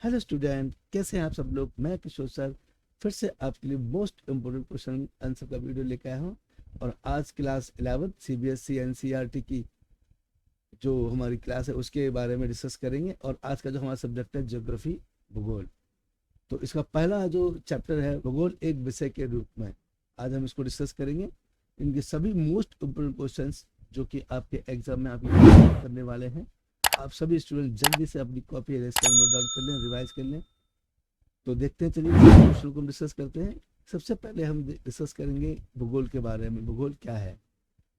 Hello student, कैसे हैं आप सब लोग। मैं किशोर सर फिर से आपके लिए मोस्ट इम्पोर्टेंट क्वेश्चन आंसर का वीडियो लेके आया हूँ। और आज क्लास 11 सीबीएसई एनसीईआरटी की जो हमारी क्लास है उसके बारे में डिस्कस करेंगे। और आज का जो हमारा सब्जेक्ट है ज्योग्राफी, भूगोल। तो इसका पहला जो चैप्टर है भूगोल एक विषय के रूप में, आज हम इसको डिस्कस करेंगे। इनके सभी मोस्ट इम्पोर्टेंट क्वेश्चंस जो कि आपके एग्जाम में आप करने वाले हैं, आप सभी स्टूडेंट जल्दी से अपनी कॉपी नोट डाउन कर लें, रिवाइज कर लें। तो देखते हैं, चलिए क्वेश्चन को हम डिस्कस करते हैं। सबसे पहले हम डिस्कस करेंगे भूगोल के बारे में। भूगोल क्या है,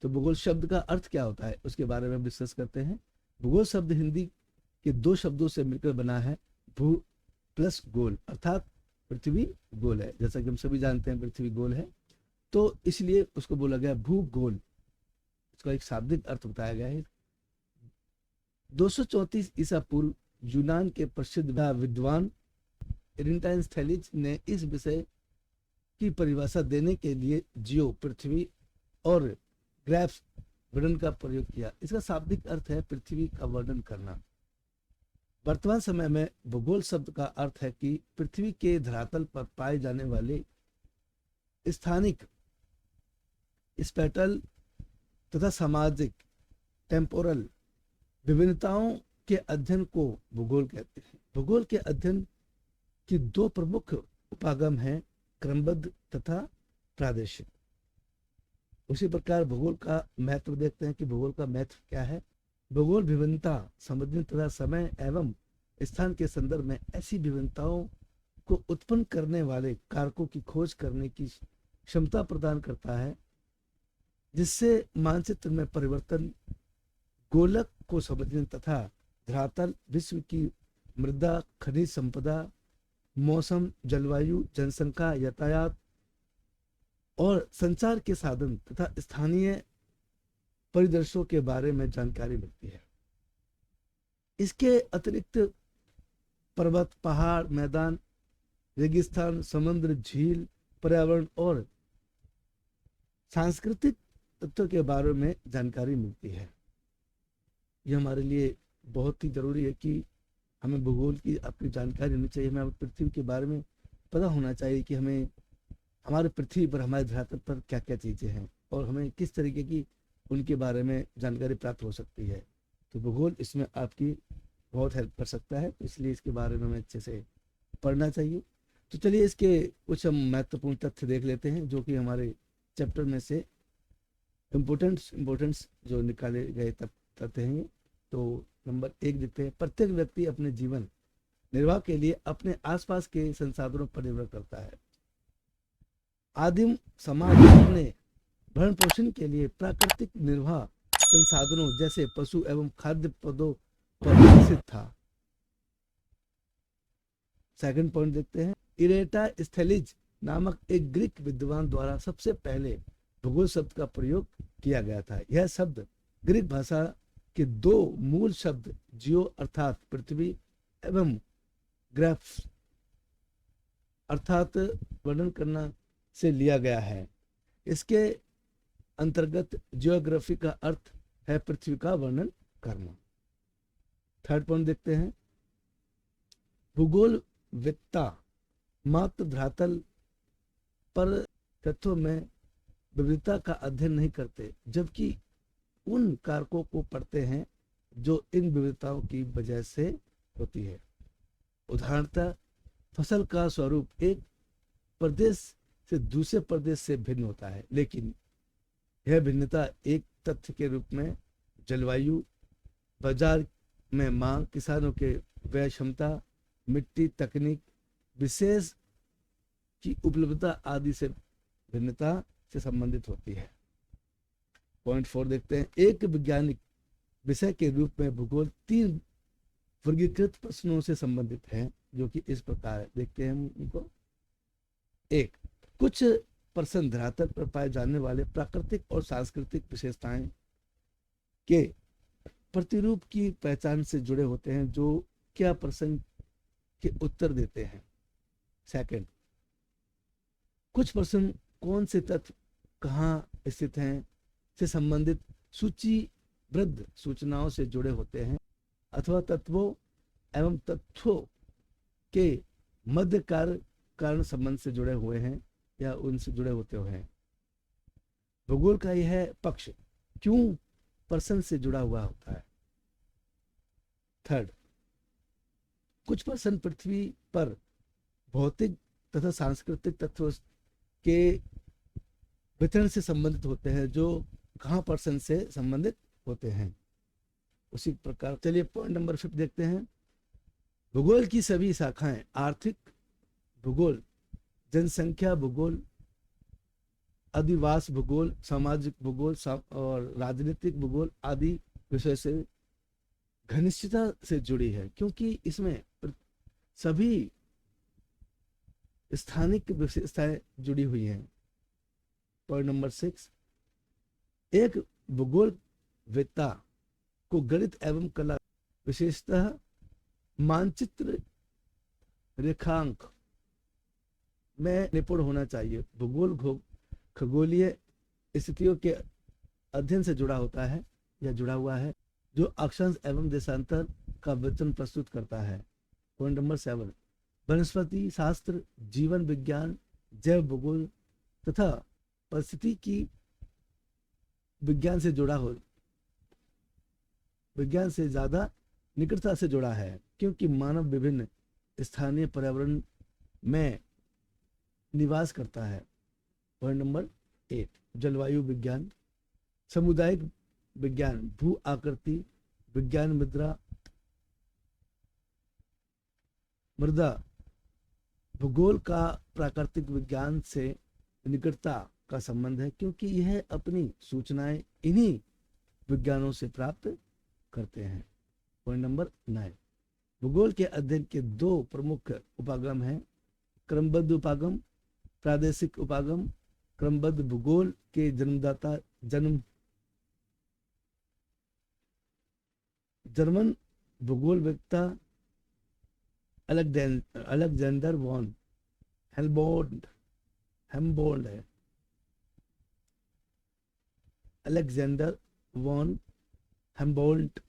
तो भूगोल शब्द का अर्थ क्या होता है उसके बारे में हम डिस्कस करते हैं। भूगोल शब्द हिंदी के दो शब्दों से मिलकर बना है, भू प्लस गोल, अर्थात पृथ्वी गोल है। जैसा कि हम सभी जानते हैं पृथ्वी गोल है, तो इसलिए उसको बोला गया भूगोल। इसका एक शाब्दिक अर्थ बताया गया है। 234 ईसा पूर्व यूनान के प्रसिद्ध विद्वान इरिंटाइनस्थेलिज ने इस विषय की परिभाषा देने के लिए जियो पृथ्वी और ग्राफ्स वर्णन का प्रयोग किया। इसका शाब्दिक अर्थ है पृथ्वी का वर्णन करना। वर्तमान समय में भूगोल शब्द का अर्थ है कि पृथ्वी के धरातल पर पाए जाने वाले स्थानिक, स्पेटल तथा सामाजिक, टेम्पोरल विभिन्नताओं के अध्ययन को भूगोल कहते हैं। भूगोल के अध्ययन की दो प्रमुख उपागम हैं, क्रमबद्ध तथा प्रादेशिक। उसी प्रकार भूगोल का महत्व देखते हैं कि भूगोल का महत्व क्या है। भूगोल विभिन्नता समझने तथा समय एवं स्थान के संदर्भ में ऐसी विभिन्नताओं को उत्पन्न करने वाले कारकों की खोज करने की क्षमता प्रदान करता है, जिससे मानचित्र में परिवर्तन, गोलक को समझने तथा धरातल, विश्व की मृदा, खनिज संपदा, मौसम, जलवायु, जनसंख्या, यातायात और संचार के साधन तथा स्थानीय परिदृश्यों के बारे में जानकारी मिलती है। इसके अतिरिक्त पर्वत, पहाड़, मैदान, रेगिस्तान, समुद्र, झील, पर्यावरण और सांस्कृतिक तत्वों के बारे में जानकारी मिलती है। यह हमारे लिए बहुत ही जरूरी है कि हमें भूगोल की अपनी जानकारी होनी चाहिए। हमें पृथ्वी के बारे में पता होना चाहिए कि हमें हमारे पृथ्वी पर, हमारे धरातल पर क्या क्या चीज़ें हैं और हमें किस तरीके की उनके बारे में जानकारी प्राप्त हो सकती है। तो भूगोल इसमें आपकी बहुत हेल्प कर सकता है, इसलिए इसके बारे में हमें अच्छे से पढ़ना चाहिए। तो चलिए इसके कुछ हम महत्वपूर्ण तथ्य देख लेते हैं जो कि हमारे चैप्टर में से इम्पोर्टेंस जो निकाले गए तथ्य हैं। तो नंबर 1 देखते हैं, प्रत्येक व्यक्ति अपने जीवन निर्वाह के लिए अपने आसपास के संसाधनों पर निर्भर करता है। आदिम समाज अपने भरण पोषण के लिए प्राकृतिक निर्वाह संसाधनों जैसे पशु एवं खाद्य पौधों पर विकसित था। सेकंड पॉइंट देखते हैं, इरेटा स्थेलिज नामक एक ग्रीक विद्वान द्वारा सबसे पहले भूगोल शब्द का प्रयोग किया गया था। यह शब्द ग्रीक भाषा के दो मूल शब्द जियो अर्थात पृथ्वी एवं ग्राफ्स अर्थात वर्णन करना से लिया गया है। इसके अंतर्गत जियोग्राफी का अर्थ है पृथ्वी का वर्णन करना। थर्ड पॉइंट देखते हैं, भूगोल विद्ता मात्र धरातल पर तत्वों में विविधता का अध्ययन नहीं करते, जबकि उन कारकों को पढ़ते हैं जो इन विविधताओं की वजह से होती है। उदाहरणतः फसल का स्वरूप एक प्रदेश से दूसरे प्रदेश से भिन्न होता है, लेकिन यह भिन्नता एक तथ्य के रूप में जलवायु, बाजार में मांग, किसानों के व्यय क्षमता, मिट्टी, तकनीक, विशेष की उपलब्धता आदि से भिन्नता से संबंधित होती है। पॉइंट 4 देखते हैं, एक वैज्ञानिक विषय के रूप में भूगोल 3 वर्गीकृत प्रश्नों से संबंधित है, जो कि इस प्रकार है। देखते हैं उनको। 1, कुछ प्रश्न धरातल पर पाए जाने वाले प्राकृतिक और सांस्कृतिक विशेषताएं के प्रतिरूप की पहचान से जुड़े होते हैं, जो क्या प्रश्न के उत्तर देते हैं। सेकंड, कुछ प्रश्न कौन से तत्व कहाँ स्थित हैं से संबंधित सूचीबद्ध सूचनाओं से जुड़े होते हैं, अथवा तत्वों एवं तथ्यों के मध्य कारण संबंध से जुड़े हुए हैं या उनसे जुड़े होते हुए हैं। भूगोल का यह पक्ष क्यों पर्सन से जुड़ा हुआ होता है? थर्ड, कुछ पर्सन पृथ्वी पर भौतिक तथा सांस्कृतिक तत्वों के वितरण से संबंधित होते हैं जो कहाँ पर्सन से संबंधित होते हैं। उसी प्रकार चलिए पॉइंट नंबर 5 देखते हैं। भूगोल की सभी शाखाएं आर्थिक भूगोल, जनसंख्या भूगोल, अधिवास भूगोल, सामाजिक भूगोल और राजनीतिक भूगोल आदि विषय से घनिष्ठता से जुड़ी है, क्योंकि इसमें सभी स्थानिक विशेषताएं जुड़ी हुई हैं। पॉइंट नंबर 6, एक भूगोलवेत्ता को गणित एवं कला विशेषतः मानचित्र रेखांक में निपुण होना चाहिए। भूगोल खगोलीय स्थितियों के अध्ययन से जुड़ा होता है या जुड़ा हुआ है, जो अक्षांश एवं देशांतर का विवरण प्रस्तुत करता है। पॉइंट नंबर 7, वनस्पति शास्त्र, जीवन विज्ञान, जैव भूगोल तथा परिस्थिति की विज्ञान से ज्यादा निकटता से जुड़ा है, क्योंकि मानव विभिन्न स्थानीय पर्यावरण में निवास करता है। पॉइंट नंबर 8, जलवायु विज्ञान, सामुदायिक विज्ञान, भू आकृति विज्ञान, मृदा भूगोल का प्राकृतिक विज्ञान से निकटता का संबंध है, क्योंकि यह अपनी सूचनाएं इन्हीं विज्ञानों से प्राप्त करते हैं। पॉइंट नंबर 9, भूगोल के अध्ययन के 2 प्रमुख उपागम हैं, क्रमबद्ध उपागम, प्रादेशिक उपागम। क्रमबद्ध भूगोल के जर्मन भूगोलवेत्ता अलेक्जेंडर वॉन हेम्बोल्ड है। अलेक्जेंडर वॉन हेम्बोल्ड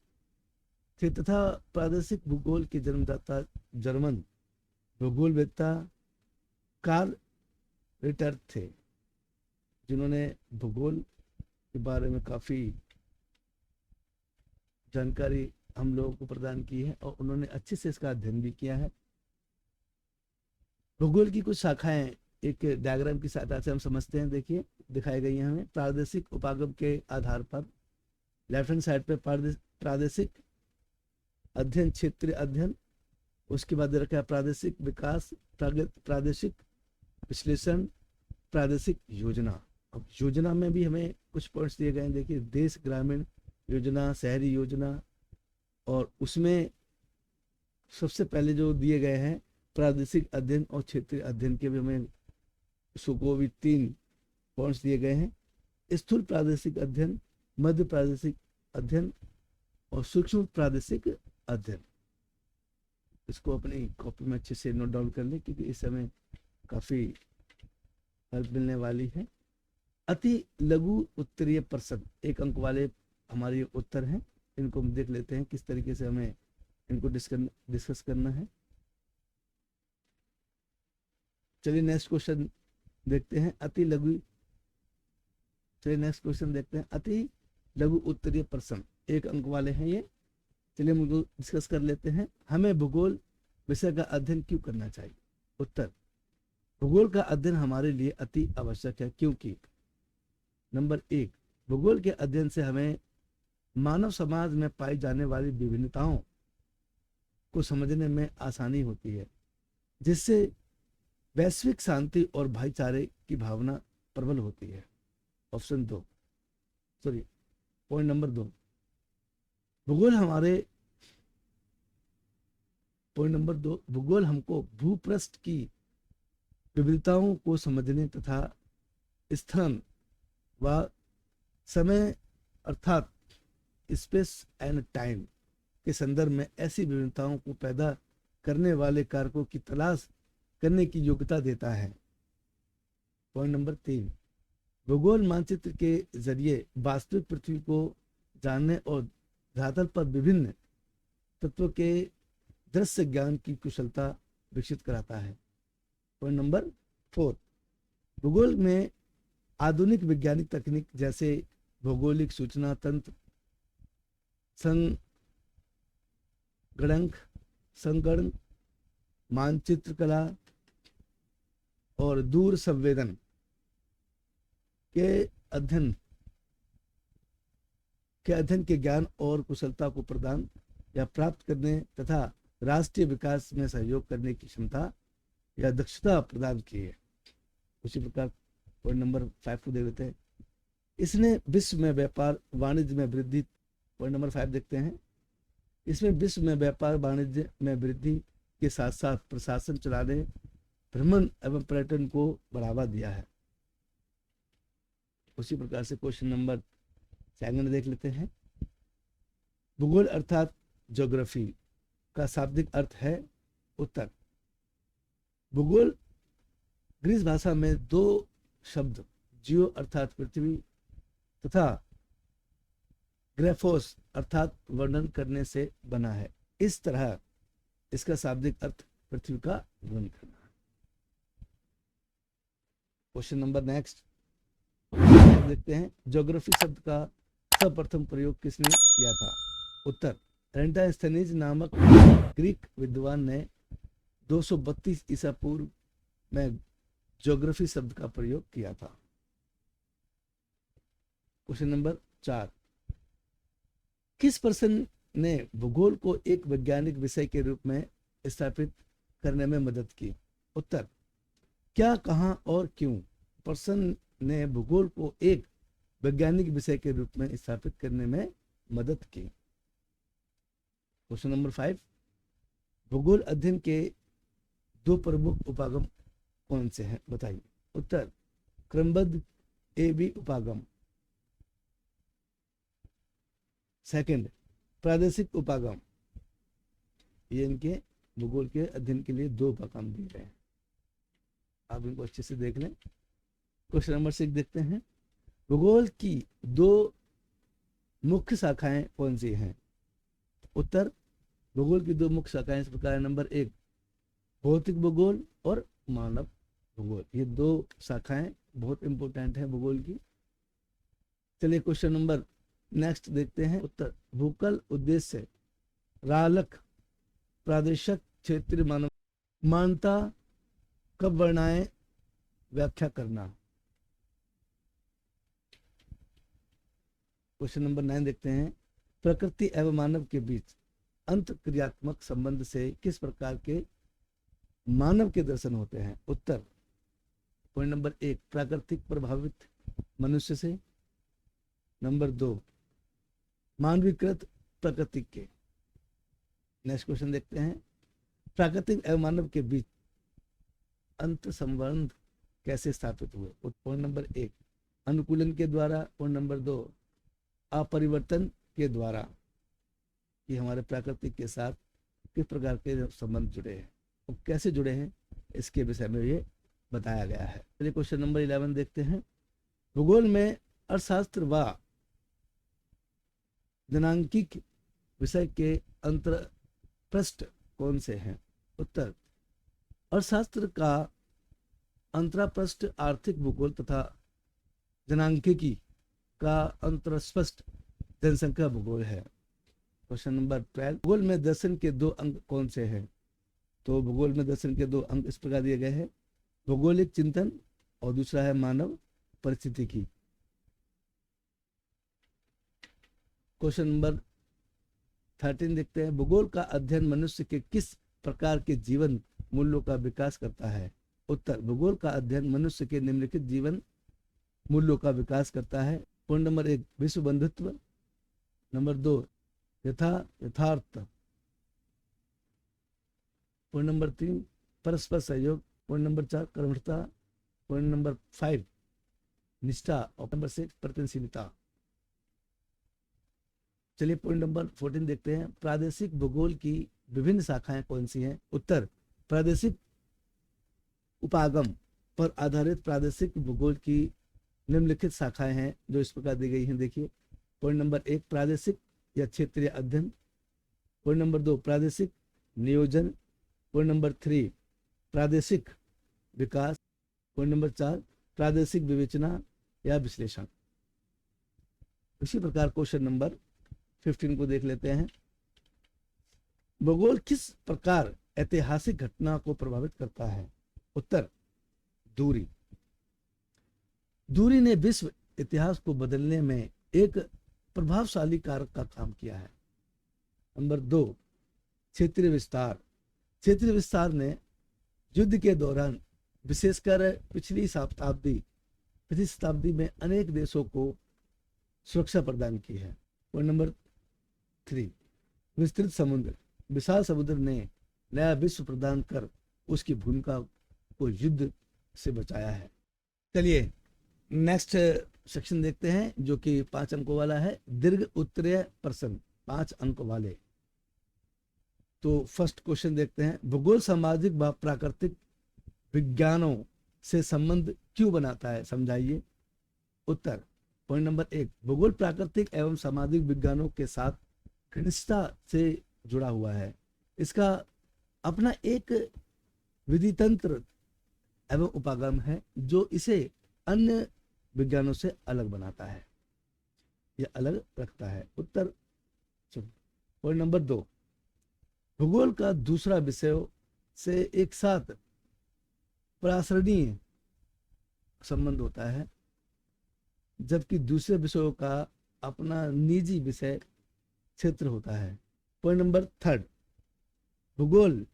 थे तथा प्रादेशिक भूगोल के जन्मदाता जर्मन भूगोलवेत्ता कार्ल रिटर थे, जिन्होंने भूगोल के बारे में काफी जानकारी हम लोगों को प्रदान की है और उन्होंने अच्छे से इसका अध्ययन भी किया है। भूगोल की कुछ शाखाएं एक डायग्राम की सहायता से हम समझते हैं। देखिए दिखाई गई है हमें। प्रादेशिक उपागम के आधार पर लेफ्ट हैंड साइड पे प्रादेशिक अध्ययन, क्षेत्रीय अध्ययन, उसके बाद रखा है प्रादेशिक विकास, प्रादेशिक विश्लेषण, प्रादेशिक योजना। अब योजना में भी हमें कुछ पॉइंट्स दिए गए हैं। देखिए देश ग्रामीण योजना, शहरी योजना, और उसमें सबसे पहले जो दिए गए हैं प्रादेशिक अध्ययन और क्षेत्रीय अध्ययन के भी हमें उसको भी 3 पॉइंट्स दिए गए हैं। स्थूल प्रादेशिक अध्ययन, मध्य प्रादेशिक अध्ययन और सूक्ष्म प्रादेशिक अध्ययन। इसको अपनी कॉपी में अच्छे से नोट डाउन कर लें, क्योंकि इस समय काफी हेल्प मिलने वाली है। अति लघु उत्तरीय प्रश्न 1 अंक वाले हमारे उत्तर हैं। इनको हम देख लेते हैं किस तरीके से हमें इनको डिस्कस करना है। चलिए नेक्स्ट क्वेश्चन देखते हैं। अति लघु उत्तरीय प्रश्न 1 अंक वाले हैं ये। चलिए हम उनको डिस्कस कर लेते हैं। हमें भूगोल विषय का अध्ययन क्यों करना चाहिए? उत्तर, भूगोल का अध्ययन हमारे लिए अति आवश्यक है, क्योंकि नंबर 1, भूगोल के अध्ययन से हमें मानव समाज में पाई जाने वाली विभिन्नताओं को समझने में आसानी होती है, जिससे वैश्विक शांति और भाईचारे की भावना प्रबल होती है। पॉइंट नंबर 2, भूगोल हमको भूपृष्ठ की विविधताओं को समझने तथा स्थान व समय अर्थात स्पेस एंड टाइम के संदर्भ में ऐसी विभिन्नताओं को पैदा करने वाले कारकों की तलाश करने की योग्यता देता है। पॉइंट नंबर 3, भूगोल मानचित्र के जरिए वास्तविक पृथ्वी को जानने और धरातल पर विभिन्न तत्वों के दृश्य ज्ञान की कुशलता विकसित कराता है। पॉइंट नंबर 4, भूगोल में आधुनिक वैज्ञानिक तकनीक जैसे भौगोलिक सूचना तंत्र, संगणक, मानचित्र कला और दूर संवेदन के अध्ययन के ज्ञान और कुशलता को प्रदान या प्राप्त करने तथा राष्ट्रीय विकास में सहयोग करने की क्षमता या दक्षता प्रदान की है। उसी प्रकार पॉइंट नंबर 5 को देख लेते हैं। इसने विश्व में व्यापार वाणिज्य में वृद्धि, पॉइंट नंबर 5 देखते हैं। इसमें विश्व में व्यापार वाणिज्य में वृद्धि के साथ साथ प्रशासन चलाने, भ्रमण एवं पर्यटन को बढ़ावा दिया है। उसी प्रकार से क्वेश्चन नंबर 7 देख लेते हैं। भूगोल अर्थात ज्योग्राफी का शाब्दिक अर्थ है उत्तर। भूगोल ग्रीस भाषा में 2 शब्द जियो अर्थात पृथ्वी तथा ग्रेफोस अर्थात वर्णन करने से बना है। इस तरह इसका शाब्दिक अर्थ पृथ्वी का वर्णन करना है। क्वेश्चन नंबर नेक्स्ट देखते हैं। ज्योग्राफी शब्द का सर्वप्रथम प्रयोग किसने किया था? उत्तर, एरेंटास्थेनीज नामक ग्रीक विद्वान ने 232 ईसा पूर्व में ज्योग्राफी शब्द का प्रयोग किया था। क्वेश्चन नंबर 4, किस पर्सन ने भूगोल को एक वैज्ञानिक विषय के रूप में स्थापित करने में मदद की? उत्तर, क्या, कहां और क्यों पर्सन ने भूगोल को एक वैज्ञानिक विषय के रूप में स्थापित करने में मदद की? क्वेश्चन नंबर 5, भूगोल अध्ययन के 2 प्रमुख उपागम कौन से हैं? बताइए। उत्तर, क्रमबद्ध AB उपागम। सेकंड, प्रादेशिक उपागम। ये इनके भूगोल के अध्ययन के लिए 2 उपागम दिए गए हैं, आप इनको अच्छे से देख लें। क्वेश्चन नंबर 6 देखते हैं। भूगोल की 2 मुख्य शाखाएं कौन सी हैं? उत्तर, भूगोल की 2 मुख्य शाखाएं इस प्रकार। नंबर 1, भौतिक भूगोल और मानव भूगोल। ये 2 शाखाएं बहुत इंपॉर्टेंट हैं भूगोल की। चलिए क्वेश्चन नंबर नेक्स्ट देखते हैं। उत्तर, भूगोल उद्देश्य रालक प्रादेशिक क्षेत्रीय मानता कब वर्णाएं व्याख्या करना। क्वेश्चन नंबर 9 देखते हैं। प्रकृति एवं मानव के बीच अंतःक्रियात्मक संबंध से किस प्रकार के मानव के दर्शन होते हैं? उत्तर, पॉइंट नंबर 1, प्राकृतिक प्रभावित मनुष्य से। नंबर 2, मानवीकृत प्रकृति के। नेक्स्ट क्वेश्चन देखते हैं। प्राकृतिक एवं मानव के बीच अंत संबंध कैसे स्थापित हुए? पॉइंट नंबर 1, अनुकूलन के द्वारा। पॉइंट नंबर 2, अपरिवर्तन के द्वारा। कि हमारे प्राकृतिक के साथ किस प्रकार के संबंध जुड़े हैं और कैसे जुड़े हैं, इसके विषय में ये बताया गया है। चलिए क्वेश्चन नंबर 11 देखते हैं। भूगोल में अर्थशास्त्र व जनांकिक विषय के अंतरपृष्ठ कौन से हैं? उत्तर, अर्थशास्त्र का अंतरपृष्ठ आर्थिक भूगोल तथा जनांकिकी का अंतरपृष्ठ जनसंख्या भूगोल है। क्वेश्चन नंबर 12, भूगोल में दर्शन के 2 अंग कौन से हैं? तो भूगोल में दर्शन के 2 अंग इस प्रकार दिए गए हैं। भौगोलिक चिंतन और दूसरा है मानव परिस्थितिकी। क्वेश्चन नंबर 13 देखते हैं। भूगोल का अध्ययन मनुष्य के किस प्रकार के जीवन मूल्यों का विकास करता है? उत्तर, भूगोल का अध्ययन मनुष्य के निम्नलिखित जीवन मूल्यों का विकास करता है। पॉइंट नंबर 1, विश्व बंधुत्व। नंबर 2, यथार्थ। पॉइंट नंबर 3, परस्पर सहयोग। Point number 4, कर्मठता। पॉइंट नंबर 5, निष्ठा। और नंबर 6, प्रयत्नशीलता। चलिए पॉइंट नंबर 14 देखते हैं। प्रादेशिक भूगोल की विभिन्न शाखाएं कौन सी हैं? उत्तर, प्रादेशिक उपागम पर आधारित प्रादेशिक भूगोल की निम्नलिखित शाखाएं हैं जो इस प्रकार दी गई हैं। देखिए, पॉइंट नंबर 1, प्रादेशिक या क्षेत्रीय अध्ययन। पॉइंट नंबर 2, प्रादेशिक नियोजन। पॉइंट नंबर 3, प्रादेशिक विकास। पॉइंट नंबर 4, प्रादेशिक विवेचना या विश्लेषण। इसी प्रकार क्वेश्चन नंबर 15 को देख लेते हैं। भूगोल किस प्रकार ऐतिहासिक घटना को प्रभावित करता है? उत्तर, दूरी। दूरी ने विश्व इतिहास को बदलने में एक प्रभावशाली कारक का काम किया है। नंबर 2, क्षेत्रीय विस्तार। क्षेत्रीय विस्तार ने युद्ध के दौरान, विशेषकर पिछली शताब्दी में अनेक देशों को सुरक्षा प्रदान की है। पॉइंट नंबर 3, विस्तृत समुद्र। विशाल समुद्र ने नया विश्व प्रदान कर उसकी भूमिका को युद्ध से बचाया है। चलिए नेक्स्ट सेक्शन देखते हैं, जो कि 5 अंकों वाला है। दीर्घ उत्तरीय प्रश्न 5 अंक वाले। तो फर्स्ट क्वेश्चन देखते हैं। भूगोल सामाजिक व प्राकृतिक विज्ञानों से संबंध क्यों बनाता है, समझाइए। उत्तर, पॉइंट नंबर 1, भूगोल प्राकृतिक एवं सामाजिक विज्ञानों के साथ घनिष्ठता से जुड़ा हुआ है। इसका अपना एक विधि तंत्र एवं उपागम है जो इसे अन्य विज्ञानों से अलग बनाता है या अलग रखता है। उत्तर। पॉइंट नंबर 2, भूगोल का दूसरा विषयों से एक साथ प्रासरणीय संबंध होता है, जबकि दूसरे विषयों का अपना निजी विषय क्षेत्र होता है। पॉइंट नंबर 3, भूगोल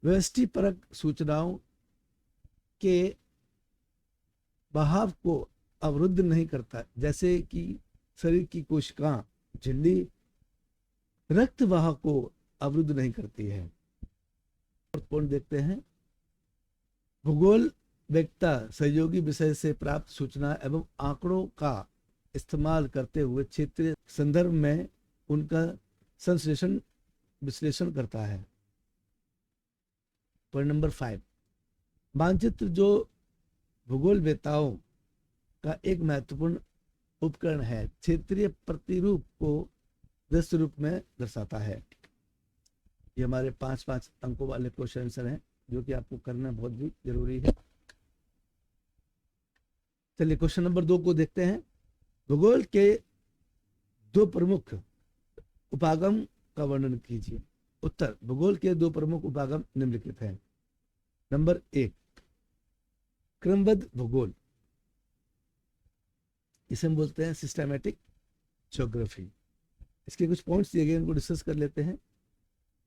व्यष्टिपरक सूचनाओं के बहाव को अवरुद्ध नहीं करता, जैसे कि शरीर की कोशिकाएं झिल्ली रक्त बहाव को अवरुद्ध नहीं करती है। और पॉइंट देखते हैं। भूगोल व्यक्ता सहयोगी विषय से प्राप्त सूचना एवं आंकड़ों का इस्तेमाल करते हुए क्षेत्रीय संदर्भ में उनका संश्लेषण विश्लेषण करता है। पॉइंट नंबर 5, मानचित्र जो भूगोल वेताओं का एक महत्वपूर्ण उपकरण है, क्षेत्रीय प्रतिरूप को दृश्य रूप में दर्शाता है। ये हमारे 5 अंकों वाले क्वेश्चन आंसर हैं, जो कि आपको करना बहुत भी जरूरी है। चलिए क्वेश्चन नंबर 2 को देखते हैं। भूगोल के 2 प्रमुख उपागम का वर्णन कीजिए। उत्तर, भूगोल के 2 प्रमुख उपागम निम्नलिखित हैं। नंबर 1, क्रमबद्ध भूगोल, इसे हम बोलते हैं सिस्टमैटिक ज्योग्राफी। इसके कुछ पॉइंट्स दिए गए, इनको डिस्कस कर लेते हैं।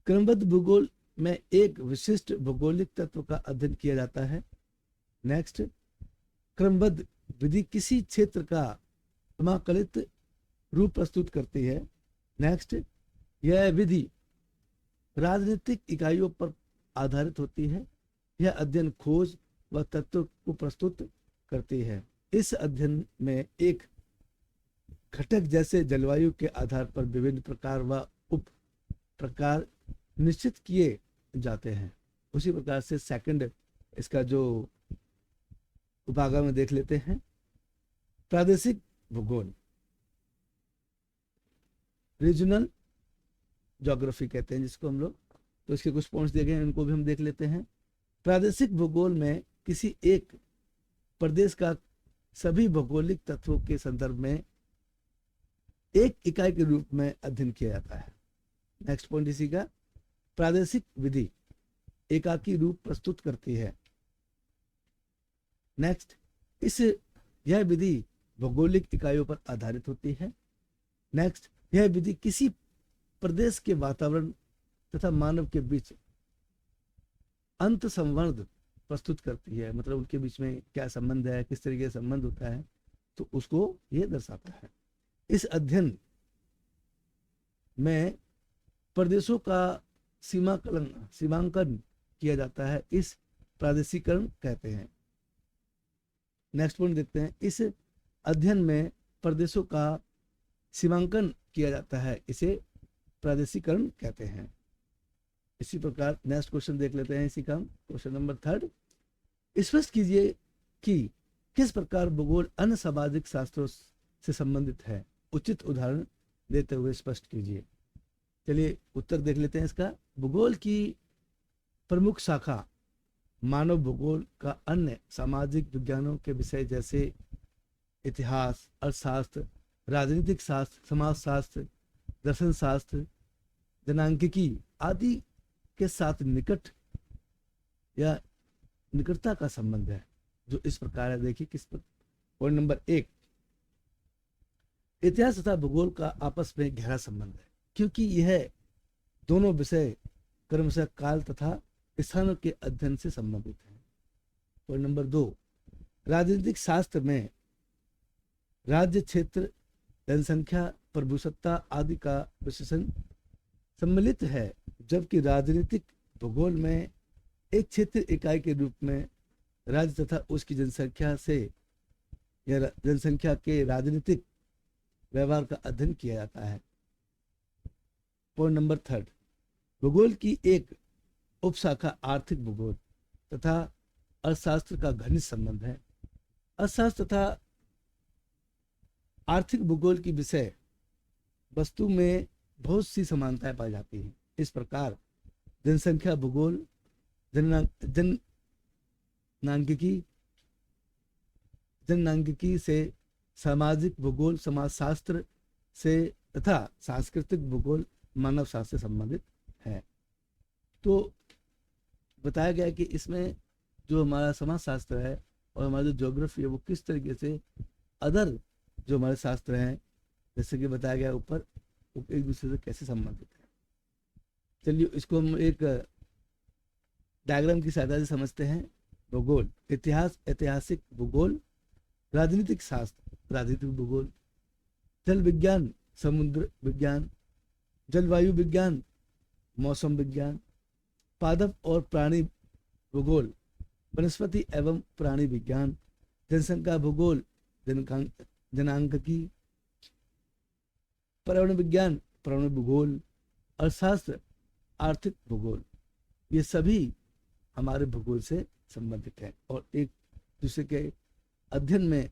क्रमबद्ध भूगोल में एक विशिष्ट भौगोलिक तत्व का अध्ययन किया जाता है। नेक्स्ट, क्रमबद्ध विधि किसी क्षेत्र का समाकलित रूप प्रस्तुत करती है। नेक्स्ट, यह विधि राजनीतिक इकाइयों पर आधारित होती है। यह अध्ययन खोज व तत्व को प्रस्तुत करती है। इस अध्ययन में एक घटक जैसे जलवायु के आधार पर विभिन्न प्रकार व उप प्रकार निश्चित किए जाते हैं। उसी प्रकार से सेकंड इसका जो उपागम देख लेते हैं। प्रादेशिक भूगोल, रीजनल ज्योग्राफी कहते हैं जिसको हम लोग। तो इसके कुछ पॉइंट्स दिए गए हैं, इनको भी हम देख लेते हैं। प्रादेशिक भूगोल में किसी एक प्रदेश का सभी भौगोलिक तत्वों के संदर्भ में एक इकाई के रूप में अध्ययन किया जाता है। नेक्स्ट पॉइंट इसी का, प्रादेशिक विधि एकाकी रूप प्रस्तुत करती है। नेक्स्ट, यह विधि भौगोलिक इकाइयों पर आधारित होती है। नेक्स्ट, यह विधि किसी प्रदेश के वातावरण तथा मानव के बीच अंत संबंध प्रस्तुत करती है, मतलब उनके बीच में क्या संबंध है, किस तरीके से संबंध होता है, तो उसको यह दर्शाता है। इस अध्ययन में प्रदेशों का सीमांकन किया जाता है, इस प्रादेशिकरण कहते हैं। नेक्स्ट पॉइंट देखते हैं। इस अध्ययन में प्रदेशों का सीमांकन किया जाता है, इसे प्रादेशिकरण कहते हैं। इसी प्रकार नेक्स्ट क्वेश्चन देख लेते हैं इसी का। क्वेश्चन नंबर 3, स्पष्ट कीजिए कि किस प्रकार भूगोल अन्य सामाजिक शास्त्रों से संबंधित है। उचित उदाहरण देते हुए स्पष्ट कीजिए। चलिए उत्तर देख लेते हैं इसका। भूगोल की प्रमुख शाखा मानव भूगोल का अन्य सामाजिक विज्ञानों के विषय जैसे इतिहास, अर्थशास्त्र, राजनीतिक शास्त्र, समाजशास्त्र, दर्शन शास्त्र, जनांकिकी आदि के साथ निकट या निकटता का संबंध है, जो इस प्रकार है। देखिए किस पर। पॉइंट नंबर 1, इतिहास तथा भूगोल का आपस में गहरा संबंध है, क्योंकि यह दोनों विषय क्रमशः काल तथा स्थानों के अध्ययन से संबंधित है। पॉइंट नंबर 2, राजनीतिक शास्त्र में राज्य, क्षेत्र, जनसंख्या, प्रभुसत्ता आदि का विश्लेषण सम्मिलित है, जबकि राजनीतिक भूगोल में एक क्षेत्र इकाई के रूप में राज्य तथा उसकी जनसंख्या से या जनसंख्या के राजनीतिक व्यवहार का अध्ययन किया जाता है। पॉइंट नंबर 3, भूगोल की एक उपशाखा आर्थिक भूगोल तथा अर्थशास्त्र का घनिष्ठ संबंध है। अर्थशास्त्र तथा आर्थिक भूगोल की विषय वस्तु में बहुत सी समानताएं पाई जाती हैं। इस प्रकार जनसंख्या भूगोल जननांगिकी से, सामाजिक भूगोल समाजशास्त्र से तथा सांस्कृतिक भूगोल मानव शास्त्र से संबंधित है। तो बताया गया कि इसमें जो हमारा समाजशास्त्र है और हमारा जो ज्योग्राफी है वो किस तरीके से अदर जो हमारे शास्त्र हैं, जैसे कि बताया गया ऊपर, वो एक दूसरे से कैसे संबंधित है। चलिए इसको हम एक डायग्राम की सहायता से समझते हैं। भूगोल, इतिहास, ऐतिहासिक भूगोल, राजनीतिक शास्त्र, राजनीतिक भूगोल, जल विज्ञान, समुद्र विज्ञान, जलवायु विज्ञान, मौसम विज्ञान, पादप और प्राणी भूगोल, वनस्पति एवं प्राणी विज्ञान, जनसंख्या भूगोल, जनांकिकी, पर्यावरण विज्ञान, पर्यावरण भूगोल, अर्थशास्त्र, आर्थिक भूगोल, ये सभी हमारे भूगोल से संबंधित है और एक दूसरे के अध्ययन में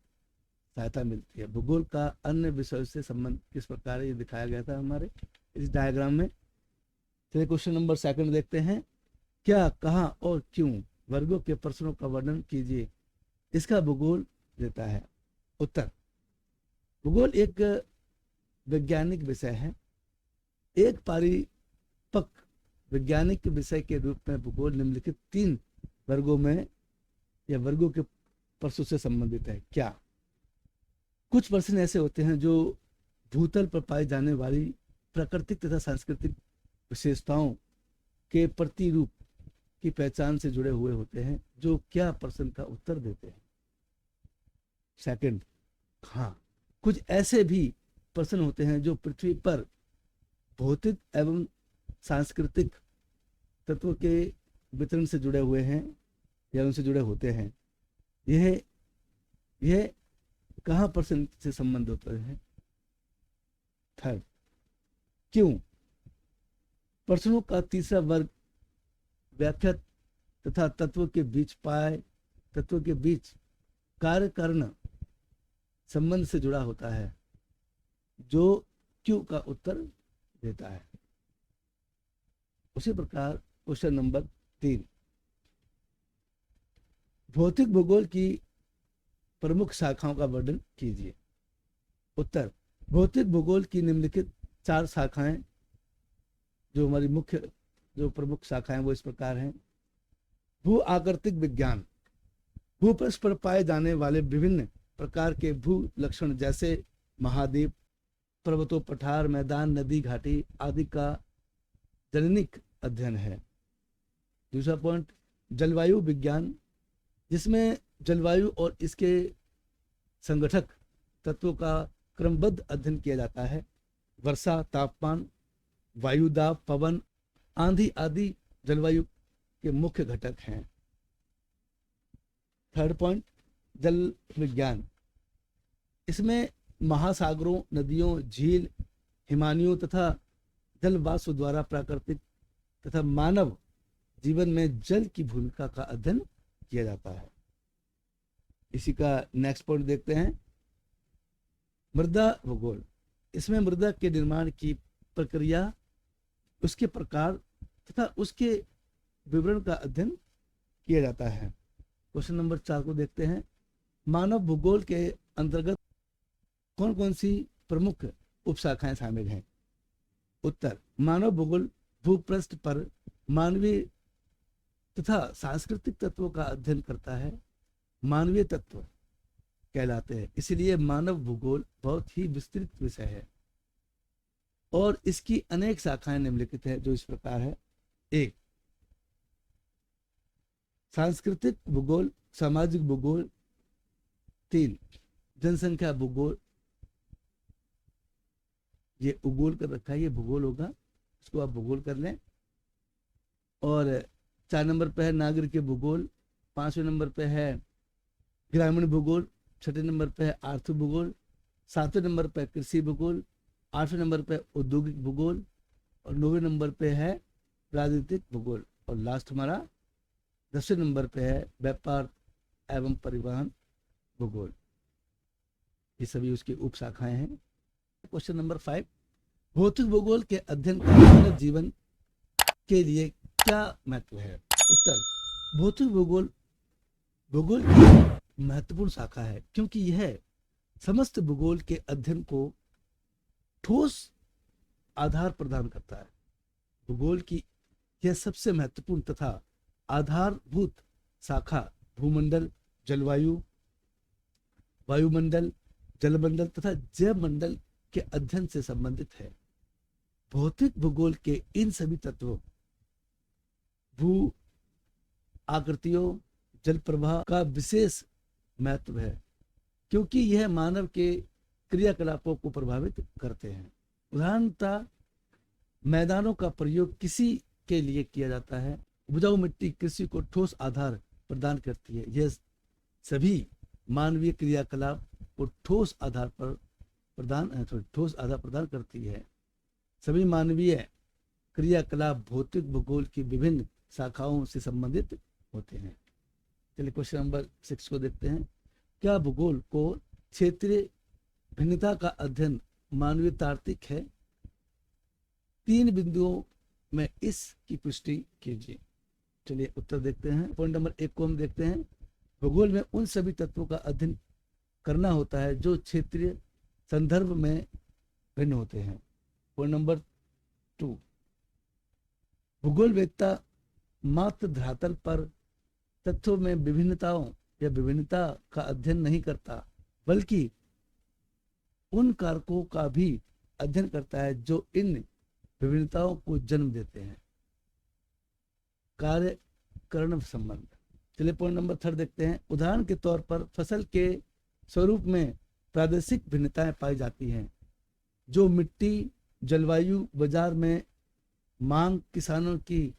सहायता मिलती है। भूगोल का अन्य विषयों से संबंध किस प्रकार ये दिखाया गया था हमारे इस डायग्राम में। चलिए क्वेश्चन नंबर 2 देखते हैं। क्या, कहाँ और क्यों वर्गों के प्रश्नों का वर्णन कीजिए, इसका भूगोल देता है। उत्तर, भूगोल एक वैज्ञानिक विषय है। एक परिपक्व वैज्ञानिक विषय के रूप में भूगोल निम्नलिखित 3 वर्गों में या वर्गों के प्रश्नों से संबंधित है। क्या, कुछ प्रश्न ऐसे होते हैं जो भूतल पर पाई जाने वाली प्राकृतिक तथा सांस्कृतिक विशेषताओं के प्रतिरूप की पहचान से जुड़े हुए होते हैं, जो क्या प्रश्न का उत्तर देते हैं। सेकंड, हाँ, कुछ ऐसे भी प्रश्न होते हैं जो पृथ्वी पर भौतिक एवं सांस्कृतिक तत्वों के वितरण से जुड़े हुए हैं या उनसे जुड़े होते हैं। यह कहाँ प्रश्न से संबंध होते हैं। थर्ड, क्यों प्रश्नों का तीसरा वर्ग व्याख्या तथा तत्व के बीच कार्य कारण संबंध से जुड़ा होता है, जो क्यों का उत्तर देता है। उसी प्रकार क्वेश्चन नंबर 3, भौतिक भूगोल की प्रमुख शाखाओं का वर्णन कीजिए। उत्तर, भौतिक भूगोल की निम्नलिखित 4 शाखाएं जो हमारी मुख्य जो प्रमुख शाखाएं वो इस प्रकार हैं। भू आकृतिक विज्ञान, भूपृष्ठ पर पाए जाने वाले विभिन्न प्रकार के भू लक्षण जैसे महाद्वीप, पर्वतों, पठार, मैदान, नदी, घाटी आदि का जननिक अध्ययन है। दूसरा पॉइंट, जलवायु विज्ञान, जिसमें जलवायु और इसके संगठक तत्वों का क्रमबद्ध अध्ययन किया जाता है। वर्षा, तापमान, वायुदाब, पवन, आंधी आदि जलवायु के मुख्य घटक हैं। थर्ड पॉइंट, जल विज्ञान, इसमें महासागरों, नदियों, झील, हिमानियों तथा जलवाष्प द्वारा प्राकृतिक तथा मानव जीवन में जल की भूमिका का अध्ययन किया जाता है। इसी का नेक्स्ट पॉइंट देखते हैं, मृदा भूगोल, इसमें मृदा के निर्माण की प्रक्रिया, उसके प्रकार तथा उसके विवरण का अध्ययन किया जाता है। क्वेश्चन नंबर 4 को देखते हैं। मानव भूगोल के अंतर्गत कौन कौन सी प्रमुख उपशाखाएं शामिल हैं? उत्तर, मानव भूगोल भूपृष्ठ पर मानवीय तथा सांस्कृतिक तत्वों का अध्ययन करता है। मानवीय तत्व कहलाते हैं, इसलिए मानव भूगोल बहुत ही विस्तृत विषय है और इसकी अनेक शाखाएं निम्नलिखित है, जो इस प्रकार है। 1, सांस्कृतिक भूगोल, सामाजिक भूगोल। 3, जनसंख्या भूगोल। ये उगोल कर रखा है, ये भूगोल होगा, इसको आप भूगोल कर लें। और 4 नंबर पे है नागरिक भूगोल। 5वें नंबर पे है ग्रामीण भूगोल। 6ठे नंबर पे है आर्थिक भूगोल। 7वें नंबर पे कृषि भूगोल। 8वें नंबर पे औद्योगिक भूगोल और 9वें नंबर पे है राजनीतिक भूगोल। और लास्ट हमारा 10वें नंबर पे है व्यापार एवं परिवहन भूगोल। ये सभी उसकी उप शाखाएं हैं। क्वेश्चन नंबर 5, भौतिक भूगोल के अध्ययन का मानव जीवन के लिए क्या महत्व है? उत्तर, भौतिक भूगोल भूगोल की महत्वपूर्ण शाखा है क्योंकि यह समस्त भूगोल के अध्ययन को ठोस आधार प्रदान करता है। भूगोल की यह सबसे महत्वपूर्ण तथा आधारभूत शाखा भूमंडल, जलवायु, वायुमंडल, जलमंडल तथा जैव मंडल के अध्ययन से संबंधित है। भौतिक भूगोल के इन सभी तत्वों, भू आकृतियों, जल प्रवाह का विशेष महत्व है क्योंकि यह मानव के क्रियाकलापों को प्रभावित करते हैं। उदाहरणतः मैदानों का प्रयोग किसी के लिए किया जाता है। उपजाऊ मिट्टी कृषि को ठोस आधार प्रदान करती है। यह सभी मानवीय क्रियाकलाप को ठोस आधार प्रदान करती है। सभी मानवीय क्रियाकलाप भौतिक भूगोल की विभिन्न शाखाओं से संबंधित होते हैं। चलिए क्वेश्चन नंबर 6 को देखते हैं। क्या भूगोल को क्षेत्रीय भिन्नता का अध्ययन मानवीय तार्किक है? 3 बिंदुओं में इसकी पुष्टि कीजिए। चलिए उत्तर देखते हैं। पॉइंट नंबर 1 को हम देखते हैं। भूगोल में उन सभी तत्वों का अध्ययन करना होता है जो क्षेत्रीय संदर्भ में भिन्न होते हैं। पॉइंट नंबर 2, भूगोल वेत्ता मात्र धरातल पर तथ्यों में विभिन्नताओं या विभिन्नता का अध्ययन नहीं करता बल्कि उन कारकों का भी अध्ययन करता है जो इन विभिन्नताओं को जन्म देते हैं। कार्य कारण संबंध। चलिए पॉइंट नंबर 3 देखते हैं। उदाहरण के तौर पर फसल के स्वरूप में प्रादेशिक भिन्नताएं पाई जाती हैं जो मिट्टी, जलवायु, बाजार में मांग, किसानों की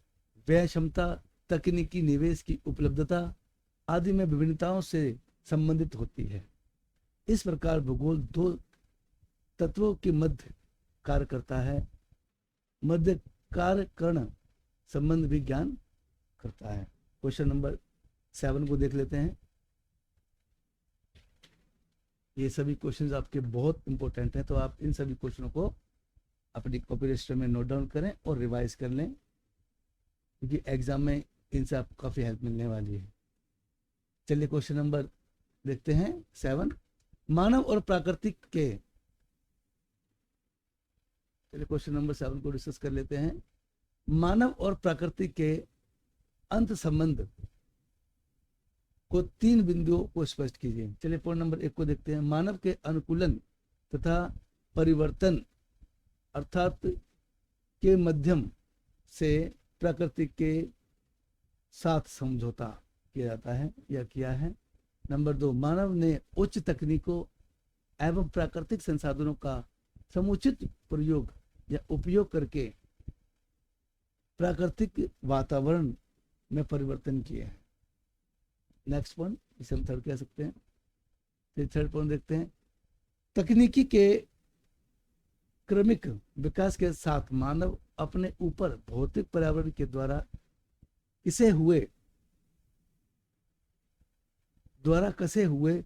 व्यय क्षमता, तकनीकी निवेश की उपलब्धता आदि में विभिन्नताओं से संबंधित होती है। इस प्रकार भूगोल 2 तत्वों के मध्य कार्य करता है। मध्य कार्य कर्ण संबंध भी ज्ञान करता है। क्वेश्चन नंबर 7 को देख लेते हैं। ये सभी क्वेश्चंस आपके बहुत इंपॉर्टेंट हैं, तो आप इन सभी क्वेश्चनों को अपनी कॉपी रजिस्टर में नोट डाउन करें और रिवाइज कर लें क्योंकि एग्जाम में इनसे आपको काफ़ी हेल्प मिलने वाली है। चलिए क्वेश्चन नंबर देखते हैं 7, मानव और प्राकृतिक के। चलिए क्वेश्चन नंबर 7 को डिस्कस कर लेते हैं। मानव और प्राकृतिक के अंत संबंध को 3 बिंदुओं को स्पष्ट कीजिए। चलिए पॉइंट नंबर 1 को देखते हैं। मानव के अनुकूलन तथा परिवर्तन अर्थात के माध्यम से प्रकृति के साथ समझौता किया जाता है या किया है। नंबर 2, मानव ने उच्च तकनीकों एवं प्राकृतिक संसाधनों का समुचित प्रयोग या उपयोग करके प्राकृतिक वातावरण में परिवर्तन किए हैं। नेक्स्ट पॉइंट, इसे हम थर्ड कह सकते हैं। फिर थर्ड पॉइंट देखते हैं। तकनीकी के क्रमिक विकास के साथ मानव अपने ऊपर भौतिक पर्यावरण के द्वारा कसे हुए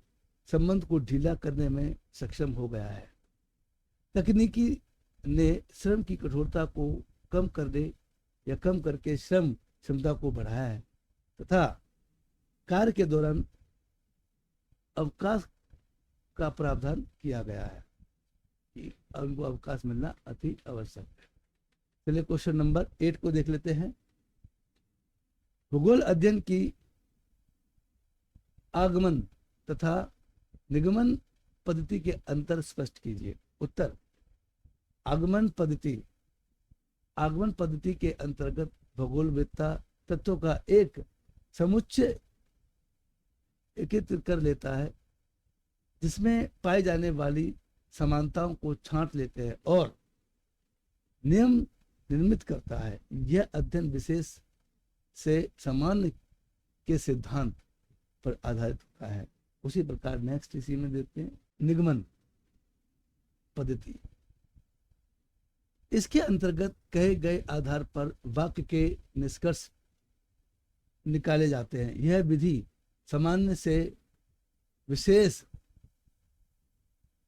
संबंध को ढीला करने में सक्षम हो गया है। तकनीकी ने श्रम की कठोरता को कम करके श्रम क्षमता को बढ़ाया है तथा कार्य के दौरान अवकाश का प्रावधान किया गया है कि उनको अवकाश मिलना अति आवश्यक है। चलिए क्वेश्चन नंबर 8 को देख लेते हैं। भूगोल अध्ययन की आगमन तथा निगमन पद्धति के अंतर स्पष्ट कीजिए। उत्तर, आगमन पद्धति के अंतर्गत भूगोलवेत्ता तत्वों का एक समुच्चय एकत्रित कर लेता है, जिसमें पाई जाने वाली समानताओं को छांट लेते हैं और नियम निर्मित करता है। यह अध्ययन विशेष से सामान्य के सिद्धांत पर आधारित होता है। उसी प्रकार नेक्स्ट इसी में देखते हैं निगमन पद्धति। इसके अंतर्गत कहे गए आधार पर वाक्य के निष्कर्ष निकाले जाते हैं। यह विधि सामान्य से विशेष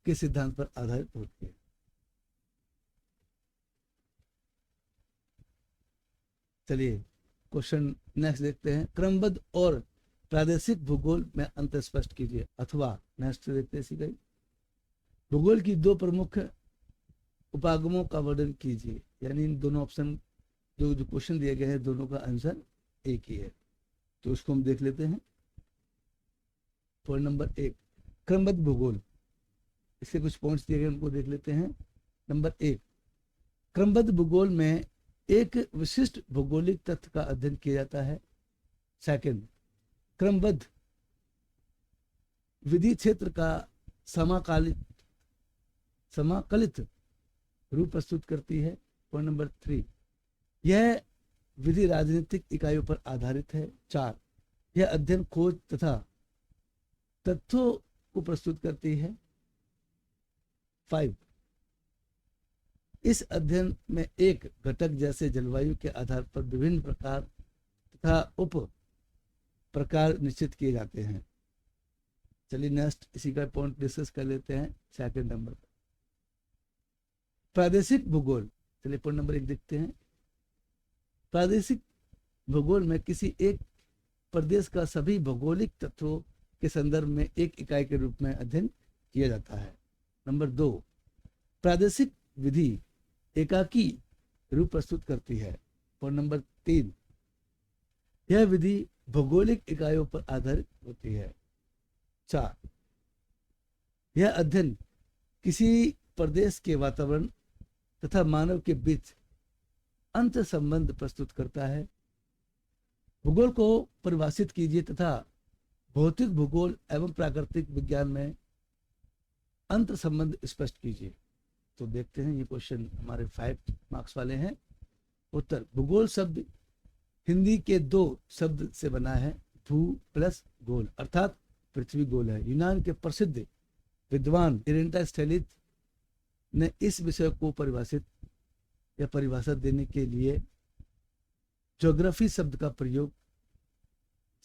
के सिद्धांत पर आधारित होती है। चलिए क्वेश्चन नेक्स्ट देखते हैं। क्रमबद्ध और प्रादेशिक भूगोल में अंतर स्पष्ट कीजिए। अथवा नेक्स्ट देखते हैं सीखा। भूगोल की दो प्रमुख उपागमों का वर्णन कीजिए। यानी इन दोनों ऑप्शन जो क्वेश्चन दिए गए हैं दोनों का आंसर एक ही है, तो उसको हम देख लेते हैं। पॉइंट नंबर 1 क्रमबद्ध भूगोल। इसके कुछ पॉइंट्स दिए गए उनको देख लेते हैं। नंबर 1, क्रमबद्ध भूगोल में एक विशिष्ट भौगोलिक तथ्य का अध्ययन किया जाता है। सेकंड, क्रमबद्ध विधि क्षेत्र का समाकलित रूप प्रस्तुत करती है। पॉइंट नंबर 3, यह विधि राजनीतिक इकाइयों पर आधारित है। 4, यह अध्ययन खोज तथा तथ्यों को प्रस्तुत करती है। 5, इस अध्ययन में एक घटक जैसे जलवायु के आधार पर विभिन्न प्रकार तथा उप प्रकार निश्चित किए जाते हैं। चलिए नेक्स्ट इसी का पॉइंट डिस्कस कर लेते हैं। सेकंड नंबर पर प्रादेशिक भूगोल। चलिए पॉइंट नंबर 1 देखते हैं। प्रादेशिक भूगोल में किसी एक प्रदेश का सभी भौगोलिक तत्वों के संदर्भ में एक इकाई के रूप में अध्ययन किया जाता है। नंबर 2, प्रादेशिक विधि एकाकी रूप प्रस्तुत करती है। पॉइंट नंबर 3, यह विधि भौगोलिक इकाइयों पर आधारित होती है। 4, यह अध्ययन किसी प्रदेश के वातावरण तथा मानव के बीच अंतर संबंध प्रस्तुत करता है। भूगोल को परिभाषित कीजिए तथा भौतिक भूगोल एवं प्राकृतिक विज्ञान में अंतर संबंध स्पष्ट कीजिए। तो देखते हैं, ये क्वेश्चन हमारे 5 मार्क्स वाले हैं। उत्तर, भूगोल शब्द हिंदी के 2 शब्द से बना है। भू प्लस गोल अर्थात पृथ्वी गोल है। यूनान के प्रसिद्ध विद्वान एरिस्टोटेलिस ने इस विषय को परिभाषित या परिभाषा देने के लिए ज्योग्राफी शब्द का प्रयोग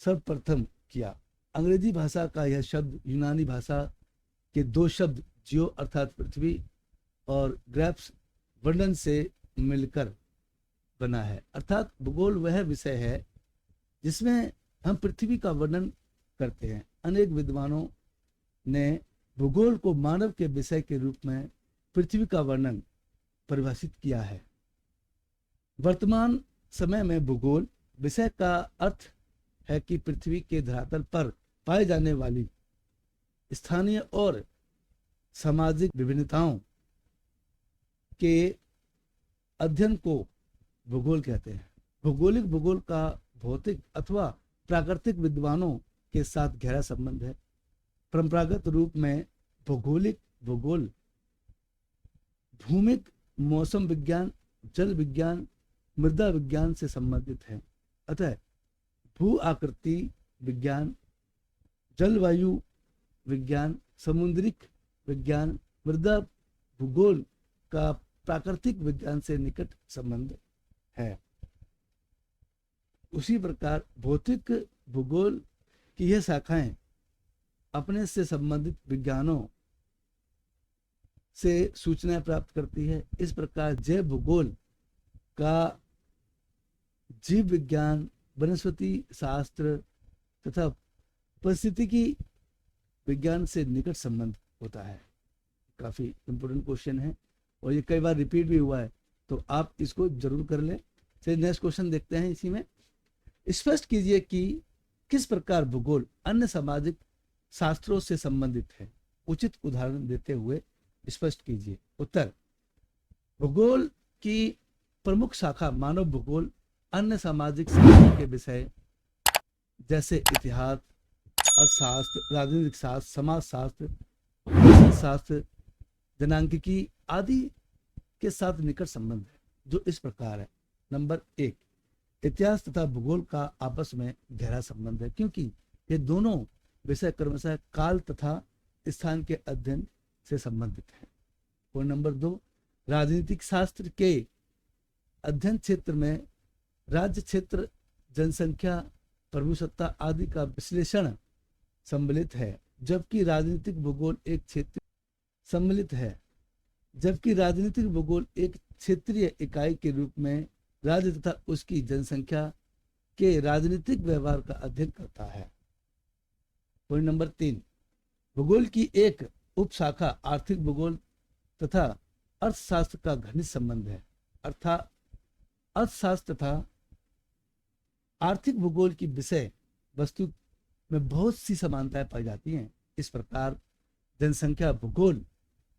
सर्वप्रथम किया। अंग्रेजी भाषा का यह शब्द यूनानी भाषा के 2 शब्द जियो अर्थात पृथ्वी और ग्राफ्स वर्णन से मिलकर बना है। अर्थात भूगोल वह विषय है जिसमें हम पृथ्वी का वर्णन करते हैं। अनेक विद्वानों ने भूगोल को मानव के विषय के रूप में पृथ्वी का वर्णन परिभाषित किया है। वर्तमान समय में भूगोल विषय का अर्थ है कि पृथ्वी के धरातल पर पाई जाने वाली स्थानीय और सामाजिक विभिन्नताओं के अध्ययन को भूगोल कहते हैं। भौगोलिक भूगोल का भौतिक अथवा प्राकृतिक विद्वानों के साथ गहरा संबंध है। परंपरागत रूप में भौगोलिक भूगोल भूमिक मौसम विज्ञान, जल विज्ञान, मृदा विज्ञान से संबंधित है। अतः भू आकृति विज्ञान, जलवायु विज्ञान, समुद्रिक विज्ञान, मृदा भूगोल का प्राकृतिक विज्ञान से निकट संबंध है। उसी प्रकार भौतिक भूगोल की यह शाखाएं अपने से संबंधित विज्ञानों से सूचनाएं प्राप्त करती है। इस प्रकार जैव भूगोल का जीव विज्ञान, वनस्पति शास्त्र तथा परिस्थितिकी विज्ञान से निकट संबंध होता है। काफी इंपोर्टेंट क्वेश्चन है और ये कई बार रिपीट भी हुआ है, तो आप इसको जरूर कर लें। चलिए नेक्स्ट क्वेश्चन देखते हैं। इसी में स्पष्ट कीजिए कि किस प्रकार भूगोल अन्य सामाजिक शास्त्रों से संबंधित है। उचित उदाहरण देते हुए स्पष्ट कीजिए। उत्तर, भूगोल की प्रमुख शाखा मानव भूगोल अन्य सामाजिक शास्त्रों के विषय जैसे इतिहास, अर्थशास्त्र, राजनीतिक शास्त्र, समाज शास्त्र, शास्त्र, जनांकिकी आदि के साथ निकट संबंध है, जो इस प्रकार है। नंबर 1, इतिहास तथा भूगोल का आपस में गहरा संबंध है, क्योंकि ये दोनों विषय क्रमशः काल तथा स्थान के अध्ययन से संबंधित है। और नंबर 2, राजनीतिक शास्त्र के अध्ययन क्षेत्र में राज्य क्षेत्र, जनसंख्या, प्रभुसत्ता आदि का विश्लेषण सम्मिलित है, जबकि राजनीतिक भूगोल एक क्षेत्र सम्मिलित है, जबकि राजनीतिक भूगोल एक क्षेत्रीय इकाई के रूप में राज्य तथा उसकी जनसंख्या के राजनीतिक व्यवहार का अध्ययन करता है। पॉइंट नंबर 3, भूगोल की एक उपशाखा आर्थिक भूगोल तथा अर्थशास्त्र का घनिष्ठ संबंध है, अर्थात अर्थशास्त्र तथा आर्थिक भूगोल की विषय वस्तु में बहुत सी समानताएं पाई जाती हैं। इस प्रकार जनसंख्या भूगोल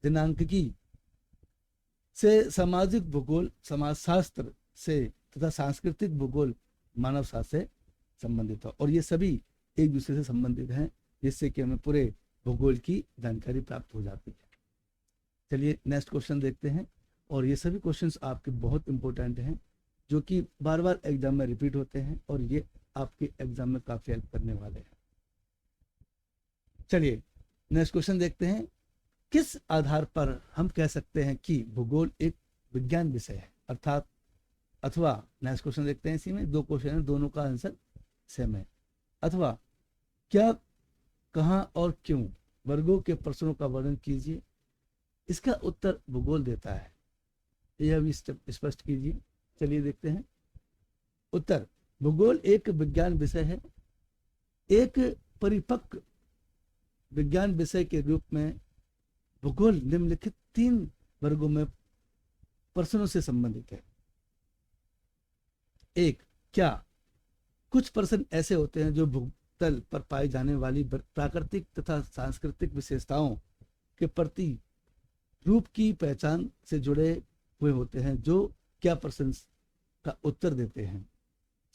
जनांकिकी से सामाजिक भूगोल समाजशास्त्र से तथा सांस्कृतिक भूगोल मानव शास्त्र से संबंधित है, और ये सभी एक दूसरे से संबंधित हैं, जिससे कि हमें पूरे भूगोल की जानकारी प्राप्त हो जाती है। चलिए नेक्स्ट क्वेश्चन देखते हैं। और ये सभी क्वेश्चंस आपके बहुत इंपॉर्टेंट हैं, जो कि बार बार एग्जाम में रिपीट होते हैं, और ये आपके एग्जाम में काफी हेल्प करने वाले हैं। चलिए नेक्स्ट क्वेश्चन देखते हैं। किस आधार पर हम कह सकते हैं कि भूगोल एक विज्ञान विषय है, अर्थात अथवा नेक्स्ट क्वेश्चन देखते हैं। इसी में 2 क्वेश्चन है, दोनों का आंसर सेम है। अथवा क्या, कहां और क्यों वर्गों के प्रश्नों का वर्णन कीजिए। इसका उत्तर भूगोल देता है, यह भी स्पष्ट कीजिए। चलिए देखते हैं। उत्तर, भूगोल एक विज्ञान विषय है। एक परिपक्व विज्ञान विषय के रूप में भूगोल निम्नलिखित 3 वर्गों में प्रश्नों से संबंधित है। 1, क्या, कुछ प्रश्न ऐसे होते हैं जो भूतल पर पाई जाने वाली प्राकृतिक तथा सांस्कृतिक विशेषताओं के प्रति रूप की पहचान से जुड़े हुए होते हैं, जो क्या प्रश्न का उत्तर देते हैं।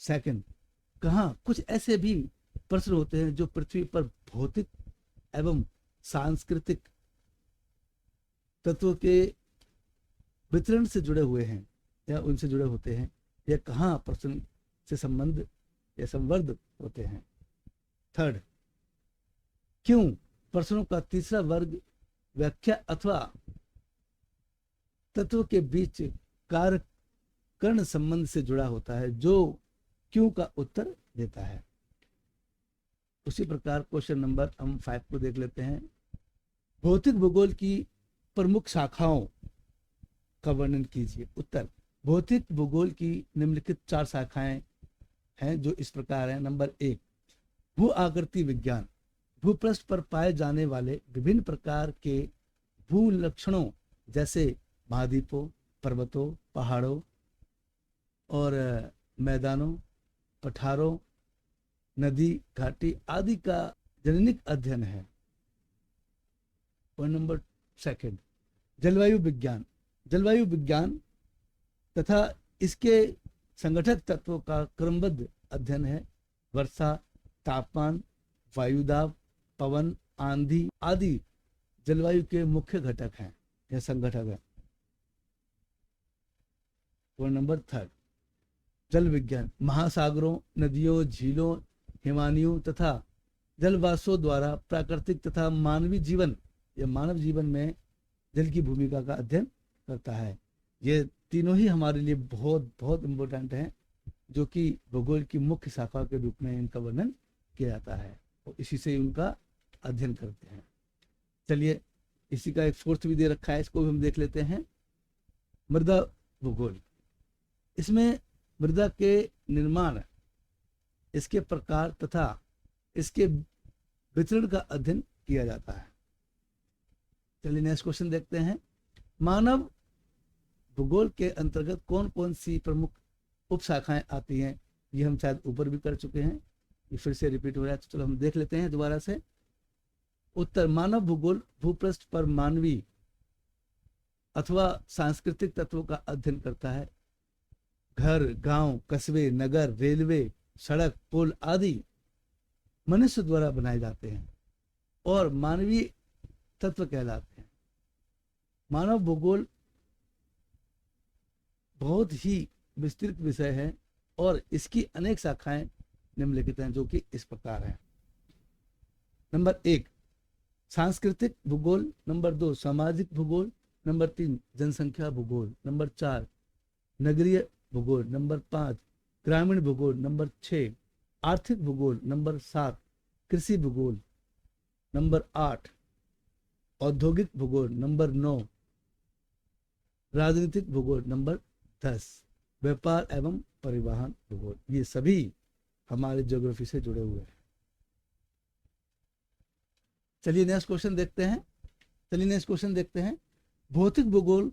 सेकंड, कहां, कुछ ऐसे भी प्रश्न होते हैं जो पृथ्वी पर भौतिक एवं सांस्कृतिक तत्वों के वितरण से जुड़े हुए हैं या उनसे जुड़े होते हैं, या कहां प्रश्न से संबंध या संवर्ध होते हैं। थर्ड, क्यों प्रश्नों का तीसरा वर्ग व्याख्या अथवा तत्व के बीच कार्य कर्ण संबंध से जुड़ा होता है, जो क्यों का उत्तर देता है। उसी प्रकार क्वेश्चन नंबर हम 5 को देख लेते हैं। भौतिक भूगोल की प्रमुख शाखाओं का वर्णन कीजिए। उत्तर, भौतिक भूगोल की निम्नलिखित 4 शाखाएं हैं, जो इस प्रकार हैं। नंबर 1, भू आकृति विज्ञान, भूपृष्ठ पर पाए जाने वाले विभिन्न प्रकार के भू लक्षणों जैसे महाद्वीपों, पर्वतों, पहाड़ों और मैदानों, पठारों, नदी, घाटी आदि का जननिक अध्ययन है। पॉइंट नंबर 2, जलवायु विज्ञान, जलवायु विज्ञान तथा इसके संगठक तत्वों का क्रमबद्ध अध्ययन है। वर्षा, तापमान, वायुदाब, पवन, आंधी आदि जलवायु के मुख्य घटक हैं या संगठक है। पॉइंट नंबर 3, जल विज्ञान, महासागरों, नदियों, झीलों, हिमानियों तथा जलवाष्पों द्वारा प्राकृतिक तथा मानवीय जीवन या मानव जीवन में जल की भूमिका का अध्ययन करता है। ये तीनों ही हमारे लिए बहुत बहुत इम्पोर्टेंट हैं, जो कि भूगोल की मुख्य शाखा के रूप में इनका वर्णन किया जाता है और इसी से उनका अध्ययन करते हैं। चलिए इसी का एक 4th भी दे रखा है, इसको भी हम देख लेते हैं। मृदा भूगोल, इसमें मृदा के निर्माण, इसके प्रकार तथा इसके वितरण का अध्ययन किया जाता है। चलिए नेक्स्ट क्वेश्चन देखते हैं। मानव भूगोल के अंतर्गत कौन कौन सी प्रमुख उपशाखाएं आती हैं? ये हम शायद ऊपर भी कर चुके हैं, ये फिर से रिपीट हो रहा है, तो चलो हम देख लेते हैं दोबारा से। उत्तर, मानव भूगोल भूपृष्ठ पर मानवीय अथवा सांस्कृतिक तत्वों का अध्ययन करता है। घर, गांव, कस्बे, नगर, रेलवे, सड़क, पुल आदि मनुष्य द्वारा बनाए जाते हैं और मानवीय तत्व कहलाते हैं। मानव भूगोल बहुत ही विस्तृत विषय है और इसकी अनेक शाखाएं निम्नलिखित हैं, जो कि इस प्रकार हैं। नंबर 1 सांस्कृतिक भूगोल, नंबर 2 सामाजिक भूगोल, नंबर 3 जनसंख्या भूगोल, नंबर 4 नगरीय भूगोल, नंबर 5 ग्रामीण भूगोल, नंबर 6 आर्थिक भूगोल, नंबर 7 कृषि भूगोल, नंबर 8 औद्योगिक भूगोल, नंबर 9 राजनीतिक भूगोल, नंबर 10 व्यापार एवं परिवहन भूगोल। ये सभी हमारे ज्योग्राफी से जुड़े हुए हैं। चलिए नेक्स्ट क्वेश्चन देखते हैं। भौतिक भूगोल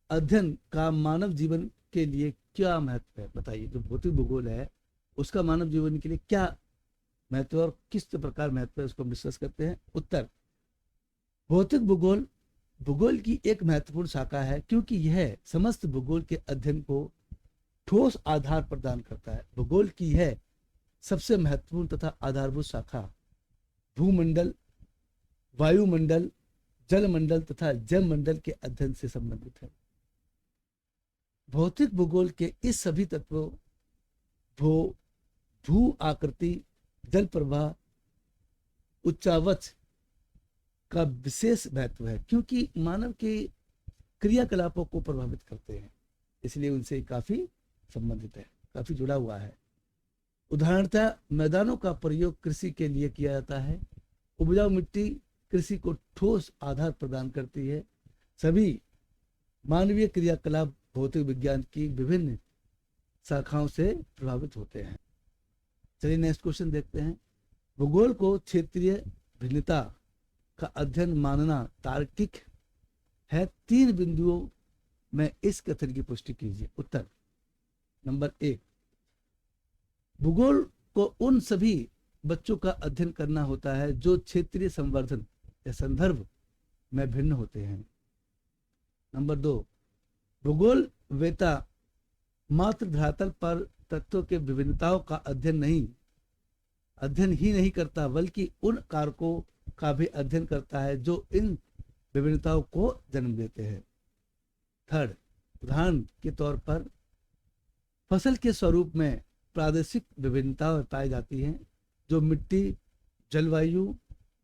अध्ययन का मानव जीवन के लिए क्या महत्व है? बताइए, जो भौतिक भूगोल है उसका मानव जीवन के लिए क्या महत्व और किस प्रकार महत्व है, उसको हम डिस्कस करते हैं। उत्तर, भौतिक भूगोल भूगोल की एक महत्वपूर्ण शाखा है क्योंकि यह समस्त भूगोल के अध्ययन को ठोस आधार प्रदान करता है। भूगोल की यह सबसे महत्वपूर्ण तथा आधारभूत शाखा भूमंडल, वायुमंडल, जलमंडल तथा जलमंडल के अध्ययन से संबंधित है। भौतिक भूगोल के इस सभी तत्वों भू आकृति, जल प्रवाह, उच्चावच का विशेष महत्व है क्योंकि मानव के क्रियाकलापों को प्रभावित करते हैं, इसलिए उनसे काफी संबंधित है, काफी जुड़ा हुआ है। उदाहरणतः मैदानों का प्रयोग कृषि के लिए किया जाता है। उपजाऊ मिट्टी कृषि को ठोस आधार प्रदान करती है। सभी मानवीय क्रियाकलाप भौतिक विज्ञान की विभिन्न शाखाओं से प्रभावित होते हैं। चलिए नेक्स्ट क्वेश्चन देखते हैं। भूगोल को क्षेत्रीय भिन्नता का अध्ययन मानना तार्किक है? 3 बिंदुओं में इस कथन की पुष्टि कीजिए। उत्तर, नंबर 1 भूगोल को उन सभी बच्चों का अध्ययन करना होता है जो क्षेत्रीय संवर्धन या संदर्भ में भिन्न होते हैं। नंबर 2 भूगोल वेता मात्र धरातल पर तत्वों के विभिन्नताओं का अध्ययन ही नहीं करता बल्कि उन कारकों का भी अध्ययन करता है जो इन विभिन्नताओं को जन्म देते हैं। थर्ड, उदाहरण के तौर पर फसल के स्वरूप में प्रादेशिक विभिन्नताएं पाई जाती हैं जो मिट्टी, जलवायु,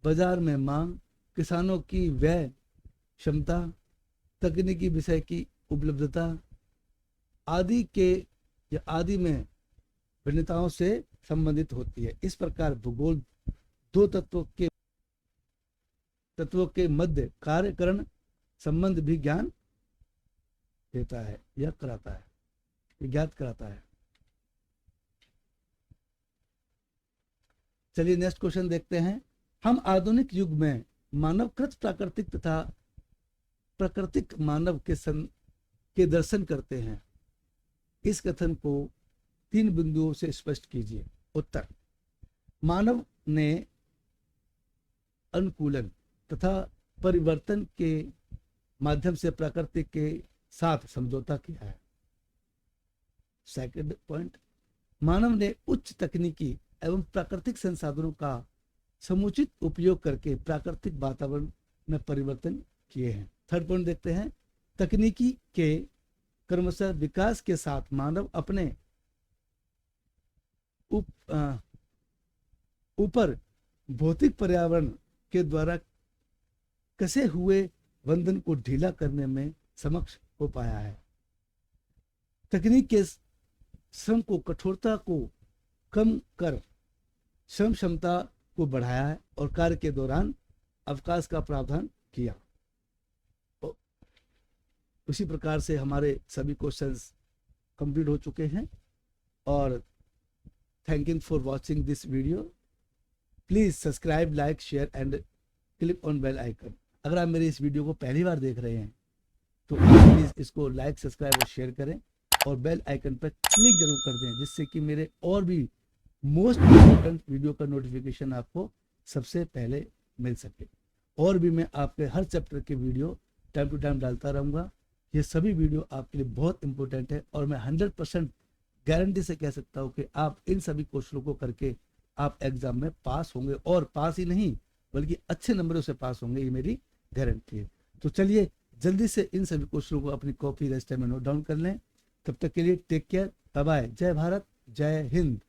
बाजार में मांग, किसानों की व्यय क्षमता, तकनीकी विषय की उपलब्धता आदि में भिन्नताओं से संबंधित होती है। इस प्रकार भूगोल 2 तत्वों के मध्य कार्यकरण संबंध भी ज्ञान देता है, यह कराता है, ज्ञात कराता है। चलिए नेक्स्ट क्वेश्चन देखते हैं। हम आधुनिक युग में मानवकृत प्राकृतिक तथा प्राकृतिक मानव के दर्शन करते हैं। इस कथन को 3 बिंदुओं से स्पष्ट कीजिए। उत्तर, मानव ने अनुकूलन तथा परिवर्तन के माध्यम से प्रकृति के साथ समझौता किया है। सेकंड पॉइंट, मानव ने उच्च तकनीकी एवं प्राकृतिक संसाधनों का समुचित उपयोग करके प्राकृतिक वातावरण में परिवर्तन किए हैं। थर्ड पॉइंट देखते हैं। तकनीकी के क्रमशः विकास के साथ मानव अपने ऊपर भौतिक पर्यावरण के द्वारा कसे हुए बंधन को ढीला करने में सक्षम हो पाया है। तकनीक के श्रम को कठोरता को कम कर श्रम क्षमता को बढ़ाया है और कार्य के दौरान अवकाश का प्रावधान किया। उसी प्रकार से हमारे सभी क्वेश्चंस कंप्लीट हो चुके हैं और thank you for watching this video. Please subscribe, like, share and click on bell icon. अगर आप मेरे इस वीडियो को पहली बार देख रहे हैं तो प्लीज़ इसको लाइक, सब्सक्राइब और शेयर करें और बेल आइकन पर क्लिक जरूर कर दें, जिससे कि मेरे और भी मोस्ट इम्पोर्टेंट वीडियो का नोटिफिकेशन आपको सबसे पहले मिल सके। और भी मैं आपके हर चैप्टर के वीडियो टाइम टू टाइम डालता रहूँगा। ये सभी वीडियो आपके लिए बहुत इंपॉर्टेंट है और मैं 100% गारंटी से कह सकता हूँ कि आप इन सभी क्वेश्चनों को करके आप एग्जाम में पास होंगे, और पास ही नहीं बल्कि अच्छे नंबरों से पास होंगे, ये मेरी गारंटी है। तो चलिए जल्दी से इन सभी क्वेश्चनों को अपनी कॉपी रजिस्टर में नोट डाउन कर लें। तब तक के लिए टेक केयर, बाय बाय, जय भारत, जय हिंद।